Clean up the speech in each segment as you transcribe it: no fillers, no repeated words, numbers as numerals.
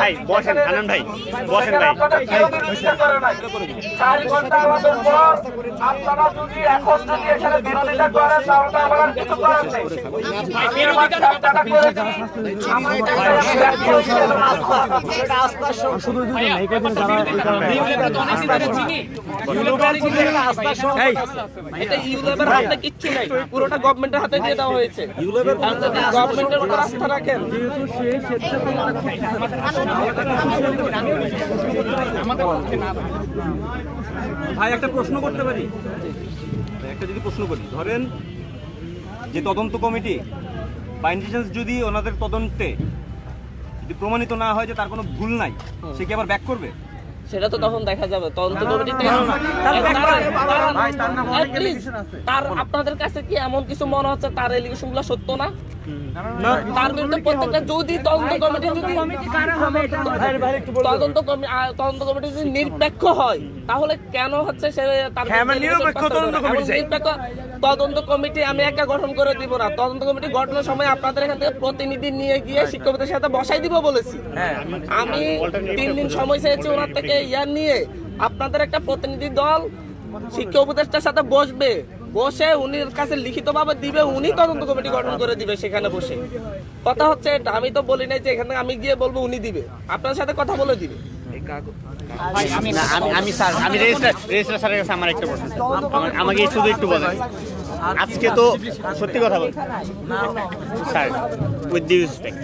ভাই বসেন, আনন্দ ভাই বসেন ভাই। 4 ঘন্টা আমাদের পর আপনারা যদি এখন যদি এখানে বিরোধিতা করেন তাহলে তো আমার কিছু করার নেই। কিচ্ছু নাই, পুরোটা গভর্নমেন্টের হাতে দিয়ে দেওয়া হয়েছে। গভর্নমেন্টের উপর আস্থা রাখেন। ভাই একটা প্রশ্ন করতে পারি? একটা যদি প্রশ্ন করি, ধরেন যে তদন্ত কমিটি বাই ইন্টেনশনস যদি ওনাদের তদন্তে যদি প্রমাণিত না হয় যে তার কোনো ভুল নাই, সে কি আবার ব্যাক করবে? সেটা তো তখন দেখা যাবে তদন্ত কমিটিতে। তার আপনাদের কাছে কি এমন কিছু মনে হচ্ছে তার এলিগেশন গুলো সত্য না? তার বিরুদ্ধে প্রত্যেকটা যদি তদন্ত কমিটি যদি নিরপেক্ষ হয় তাহলে কেন হচ্ছে সে তার নিরপেক্ষ তদন্ত কমিটি আমি একা গঠন করে দিব না। তদন্ত কমিটি গঠনের সময় আপনাদের এখান থেকে প্রতিনিধি নিয়ে গিয়ে শিক্ষকদের সাথে বসাই দিব বলেছি। আমি 3 দিন সময় চেয়েছি ওনার থেকে ইয়ার নিয়ে আপনাদের একটা প্রতিনিধি দল শিক্ষা উপদেষ্টার সাথে বসবে, বসে উনির কাছে লিখিত ভাবে দিবে, উনি তদন্ত কমিটি গঠন করে দিবে সেখানে বসে। কথা হচ্ছে এটা, আমি তো বলি নাই যে এখানে আমি গিয়ে বলবো উনি দিবে, আপনার সাথে কথা বলে দিবে। আমি স্যার, আমি রেজিস্ট্রার স্যারের কাছে আমার একটা প্রশ্ন, আমাকে শুধু একটু বলেন। আজকে তো সত্যি কথা বল স্যার, উইথ ডিউ রেসপেক্ট,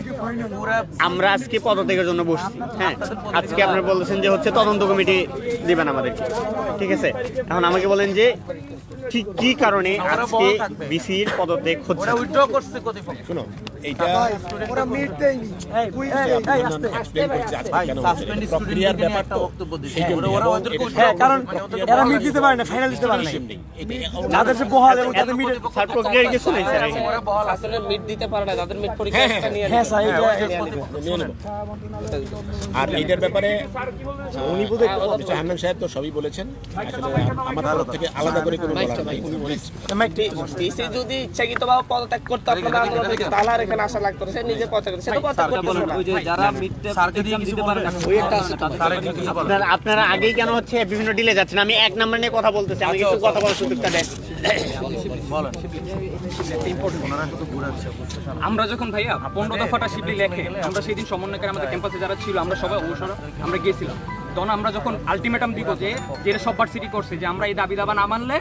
আমরা আজকে পদত্যাগের জন্য বসছি। হ্যাঁ, আজকে আপনারা বলছেন যে হচ্ছে তদন্ত কমিটি দিবেন আমাদেরকে, ঠিক আছে। এখন আমাকে বলেন যে ঠিক কি কারণে আজকে বিসির পদত্যাগ হচ্ছে? শুনো, এইটা ওরা মিট দেয়নি, প্রক্রিয়ার ব্যাপার তো, কারণ এরা মিট দিতে পারে না, ফাইনাল দিতে পারে না। তাদের যে বহাল এবং তাদের মিট স্যার প্রক্রিয়ার কিছু নেই স্যার, ওরা বহাল আসলে মিট দিতে পারে না, তাদের মিট পরীক্ষা নিয়ে হ্যাঁ স্যার নিয়ে নেব। আর এইটার ব্যাপারে উনি বোধহয় হান্নান সাহেব তো সবই বলেছেন, আসলে আমার তরফ থেকে আলাদা করে কোনো বলার নাই। উনি বলেছেন ডিসি যদি ইচ্ছাকৃতভাবে পদত্যাগ করতে আপনারা আন্দোলন করতে তাহলে আর এখানে আসা লাগতো না, সে নিজে পদত্যাগ করতে, সেটা পদত্যাগ করতে না। ওই যে যারা মিটতে স্যারকে দিয়ে দিতে পারে না, ওই একটা আছে, আপনারা আগেই কেন হচ্ছে বিভিন্ন ডিলে যাচ্ছেন? আমি 1 নাম্বার নিয়ে কথা বলতেছি, আমি কিছু কথা বলার সুযোগটা দেন। আমরা যখন ভাইয়া 15 দফাটা শিবলি লেখে, আমরা সেই দিন সমন্বয়কারী আমাদের ক্যাম্পাসে যারা ছিল আমরা সবাই অবসর আমরা গিয়েছিলাম। তখন আমরা যখন আলটিমেটাম দিব যে যেটা সব ভার্সিটি করছে যে আমরা এই দাবি দাবা না মানলে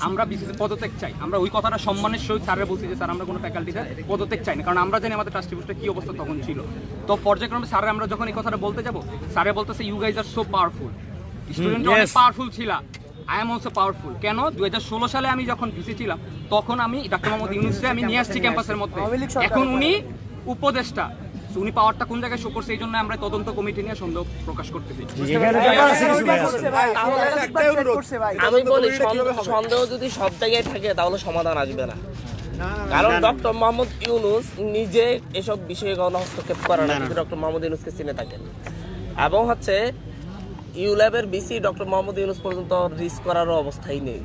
আমরা বিসিসি পদত্যাগ চাই, আমরা ওই কথাটা সম্মানের সহিত স্যারের বলছি যে স্যার আমরা কোনো ফ্যাকাল্টিতে পদত্যাগ চাই না, কারণ আমরা জানি আমাদের ট্রাস্টি বোর্ডটা কি অবস্থা তখন ছিল। তো পর্যায়ক্রমে স্যারের আমরা যখন এই কথাটা বলতে যাব, স্যারে বলতেছে you guys are so powerful, student অনেক পাওয়ারফুল ছিল, আই এম অলসো পাওয়ারফুল। কেন 2016 সালে আমি যখন ভিসি ছিলাম তখন আমি ডক্টর মোহাম্মদ ইউনূসকে আমি নিয়ে আসছি ক্যাম্পাসের মধ্যে, এখন উনি উপদেষ্টা, উনি পাওয়ারটা কোন জায়গায় শো করছে, এই জন্য আমরা তদন্ত কমিটি নিয়ে সন্দেহ প্রকাশ করতেছি। আমি বলি সন্দেহ যদি সব জায়গায় থাকে তাহলে সমাধান আসবে না, কারণ ডক্টর মোহাম্মদ ইউনূস নিজে এসব বিষয়ে কোনো হস্তক্ষেপ করে না, কিন্তু ডক্টর মোহাম্মদ ইউনূসকে চিনে থাকেন। এবং হচ্ছে ইউল্যাবের বিসি ডক্টর মোহাম্মদ ইউনূস পর্যন্ত রিস্ক করারও অবস্থাই নেই।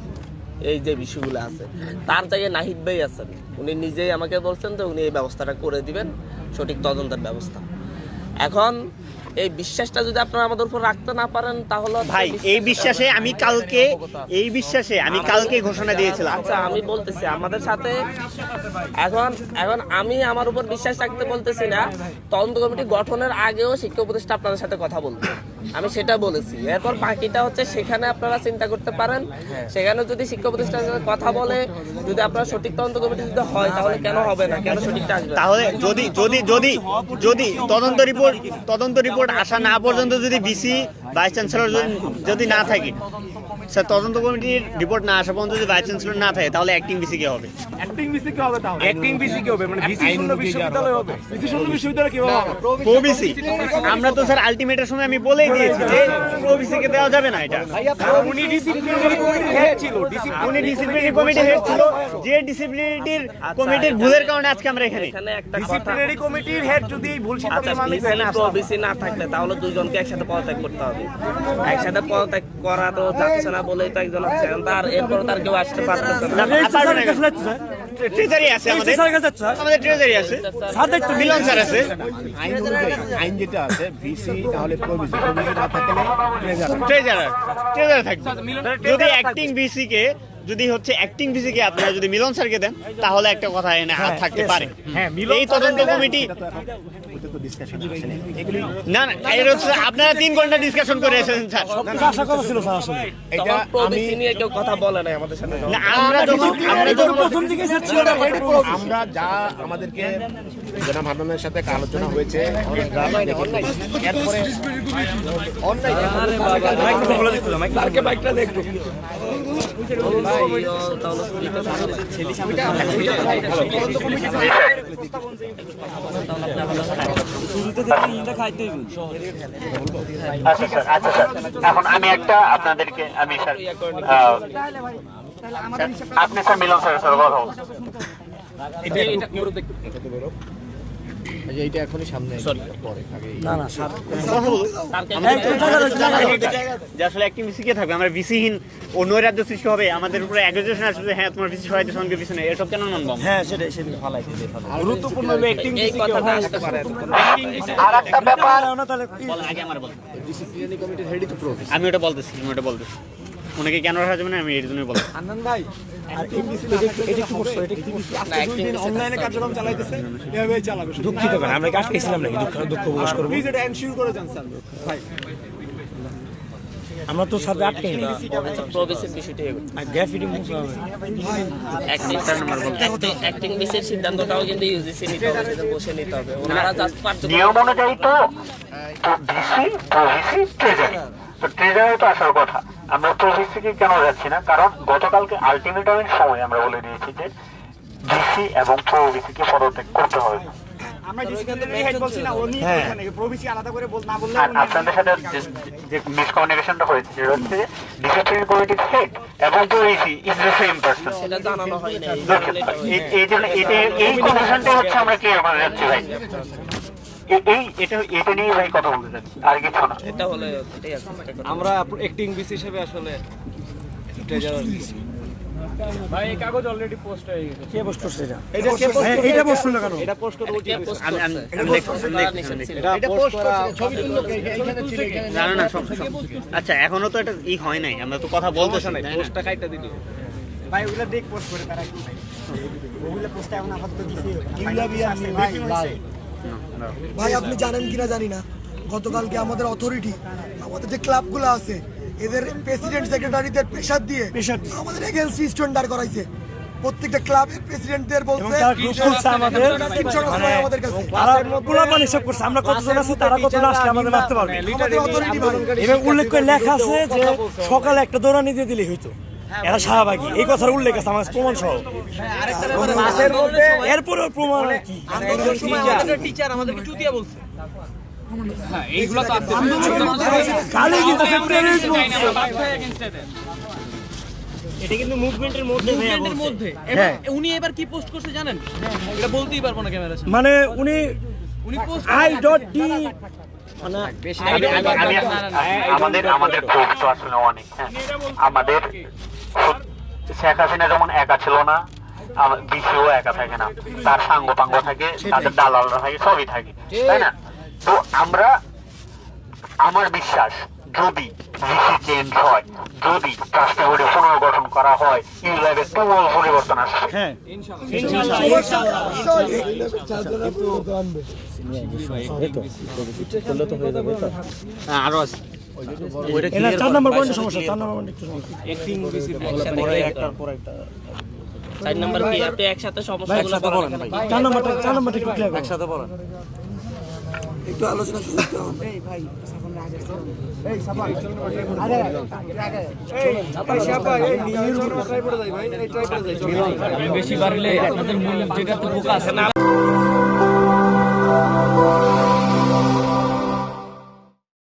এই যে বিষয়গুলো আছে তার জায়গায় নাহিদ ভাই আছেন, উনি নিজেই আমাকে বলছেন যে উনি এই ব্যবস্থাটা করে দিবেন, সঠিক তদন্তের ব্যবস্থা। এখন এই বিশ্বাসটা যদি আপনারা আমাদের উপর রাখতে না পারেন তাহলে ভাই এই বিশ্বাসে আমি কালকে ঘোষণা দিয়েছিলাম। আচ্ছা আমি বলতেছি আমাদের সাথে এখন আমি আমার উপর বিশ্বাস রাখতে বলতেছি না, তদন্ত কমিটি গঠনের আগেও শিক্ষা উপদেষ্টা আপনাদের সাথে কথা বলতে, আমি সেটা বলেছি। এরপর বাকিটা হচ্ছে সেখানে আপনারা চিন্তা করতে পারেন, সেখানে যদি শিক্ষা উপদেষ্টার সাথে কথা বলে যদি আপনারা সঠিক তদন্ত কমিটি যদি হয় তাহলে কেন হবে না, কেন সঠিকটা আসবে? তাহলে যদি তদন্ত রিপোর্ট আসা না পর্যন্ত যদি বিসি ভাইস চ্যান্সেলর যদি না থাকে, স্যার তদন্ত কমিটির রিপোর্ট না আসা পর্যন্ত যদি ভাইস চ্যান্সেলর না থাকে তাহলে অ্যাক্টিং বিসি কি হবে? অ্যাক্টিং বিসি কি হবে? মানে ভিসি শূন্য বিশ্ববিদ্যালয় হবে, ভিসি শূন্য বিশ্ববিদ্যালয় কি হবে? প্রোবিসি আমরা তো স্যার আলটিমেটের সময় আমি বলেই দিয়েছি যে প্রোবিসি কে দেওয়া যাবে না। এটা উনি ডিসিপ্লিনারি কমিটির হেড ছিল, উনি ডিসিপ্লিনারি কমিটির হেড ছিল, যে ডিসিপ্লিনারি কমিটির ভুলের কারণে আজকে আমরা এখানে। ডিসিপ্লিনারি কমিটির হেড যদি এই ভুল সিদ্ধান্ত প্রোবিসি না থাকলে তাহলে দুইজনকে একসাথে পদত্যাগ করতে হবে, একসাথে পদত্যাগ করা তো যাচ্ছে না বলেই তো একজন আছে, তার এরপর তার কেউ আসতে পারতেছে না। ট্রেজারি আছে আমাদের ট্রেজারি আছে মিলন স্যার আছে আইন যেটা আছে ভিসি তাহলে প্রভিসি না থাকলে ট্রেজারার থাকবে যদি অ্যাক্টিং ভিসি কে যদি হচ্ছে অ্যাক্টিং ভিসি কে আপনারা যদি মিলন স্যারকে দেন তাহলে একটা কথা এনে হাত থাকতে পারে এই তদন্ত কমিটি না না এর হচ্ছে আপনারা 3 ঘন্টা ডিসকাশন করে এসেছেন স্যার এটা আমি নিয়ে কেউ কথা বলে নাই আমাদের সাথে না, আমরা আমরা যা আমাদেরকে জনাব হান্নানের সাথে একটা আলোচনা হয়েছে এরপরে আচ্ছা স্যার এখন আমি একটা আপনাদেরকে আমি স্যার আপনি স্যার মিলন স্যারের সাথে কথা বলুন এইটা এখনই সামনে পরে আগে যে আসলে একটি ভিসি কে থাকবে আমরা ভিসিহীন অন্য রাজ্য সৃষ্টি হবে আমাদের উপরে অ্যাগ্রেশন আসবে হ্যাঁ তোমার ভিসি সহায়তা সঙ্গে পিছনে এসব কেন মানবো হ্যাঁ সেটাই ভালো গুরুত্বপূর্ণ হলো অ্যাক্টিং এই কথাটা আসতে পারে আরেকটা ব্যাপার বলেন আগে আমার বলেন ডিসিপ্লিনারি কমিটির হেডই তো প্রভিসি আমি ওটা বলতেছি ওনাকে কেন রাখা যাবে না আমি এর জন্যই বলবো অনলাইনে কার্যক্রম চালাইতেছে এভাবেই চালাবে দুঃখিত কেন আমরা কি আটকেছিলাম নাকি দুঃখ প্রকাশ করব প্লিজ এটা এনশিওর করে যান স্যার ভাই আমরা তো সাথে আটকে না প্রবেশের বিষয়টা আর গ্যাফিটি মুভ অ্যাক্টিং বিষয়ের সিদ্ধান্তটাও কিন্তু ইউজিসি নিতে হবে, সেটা বসে নিতে হবে। ওনারা জাস্ট নিয়ম অনুযায়ী তো ভিসি প্রভিসি ট্রেজারি তো ট্রেজারি তো আসার কথা। আমরা প্রভিসিকে কেন যাচ্ছি না, কারণ গতকালকে আলটিমেটামের সময় আমরা বলে দিয়েছি যে ভিসি এবং প্রভিসিকে পদত্যাগ করতে হবে। আর আপনাদের সাথে যে মিসকমিউনিকেশনটা হয়েছে সেটা হচ্ছে ডিসিপ্লিনারি কমিটির হেড এবং pro-VC is the same person. সেটা জানানো হয় না। এই জন্য এই কনফিউশনটা হচ্ছে আমরা ক্লিয়ার করে যাচ্ছি ভাই। এটা নিয়ে ভাই কথা বলতে চাচ্ছি, আর কিছু না। এটা হলে এটাই আছে। আমরা অ্যাক্টিং বিসি হিসেবে আসলে ট্রেজারার ভাই এই কাগজ অলরেডি পোস্ট হয়ে গেছে। কে পোস্ট করছে এটা এটা পোস্ট হলো কেন এটা পোস্ট করে উঠে এটা পোস্ট করা ছবি তুললো এখানে ছিল জানো না সব আচ্ছা এখনো তো এটা হয় নাই, আমরা তো কথা বলতেছ না পোস্টটা কাইটা দিল ভাই ওগুলা দেখ পোস্ট করে তারা একটু ভাই ওগুলা পোস্ট এখন আপাতত দিছি ইউলা বিয়া ভাই ভাই আপনি জানেন কিনা জানি না, গতকালকে আমাদের অথরিটি আমাদের যে ক্লাবগুলো আছে এদের প্রেসিডেন্ট সেক্রেটারিদের প্রেসার দিয়ে আমাদের এগেইনস্ট স্টুডেন্ট দাঁড় করাইছে। প্রত্যেকটা ক্লাবের প্রেসিডেন্টদের বলছে আমাদের কাছে আমরা কতজন আছি তারা কত আসলে আমাদের মারতে পারবে। আমাদের অথরিটি ভাই এবং উল্লেখ করে লেখা আছে যে সকালে একটা দৌড়ানি দিয়ে দিলেই হইতো, এরা শাহবাগী, এই কথার উল্লেখ আছে আমার প্রমাণ সহ। এরপরে প্রমাণ কি টিচার আমাদেরকে চুতিয়া বলছে। হ্যাঁ এইগুলো তো আছে। খালি কিন্তু এটা কিন্তু মুভমেন্টের মধ্যে উনি এবার কি পোস্ট করছে জানেন? এটা বলতেই পারবো না ক্যামেরার সামনে। মানে উনি I.D আমাদের ক্ষোভ তো আসলে অনেক। হ্যাঁ, আমাদের শেখ হাসিনা যেমন একা ছিল না, বিসিও একা থাকে না, তার সাঙ্গ পাঙ্গ থাকে, তাদের দালালরা থাকে, সবই থাকে, তাই না? তো আমার বিশ্বাস যদি ভিসি চেঞ্জ হয়, যদি ট্রাস্টি বোর্ডে পুনর্গঠন করা হয়, ইউলাইভে তুমুল পরিবর্তন আসবে। হ্যাঁ আরো আছে 4 নম্বর পয়েন্টে সমস্যা, 4 নম্বর পয়েন্ট একটু সমস্যা। অ্যাক্টিং বিসি একটার পর একটা 4 নাম্বার কি আপনি একসাথে সমস্যাগুলো বলেন ভাই। 4 নম্বরটা একটু ক্লিয়ার করুন। একসাথে বলেন। একটু আলোচনা করতে হবে। বেশি বাড়লে আপনাদের মূল যেটা তো বোকা আছে না।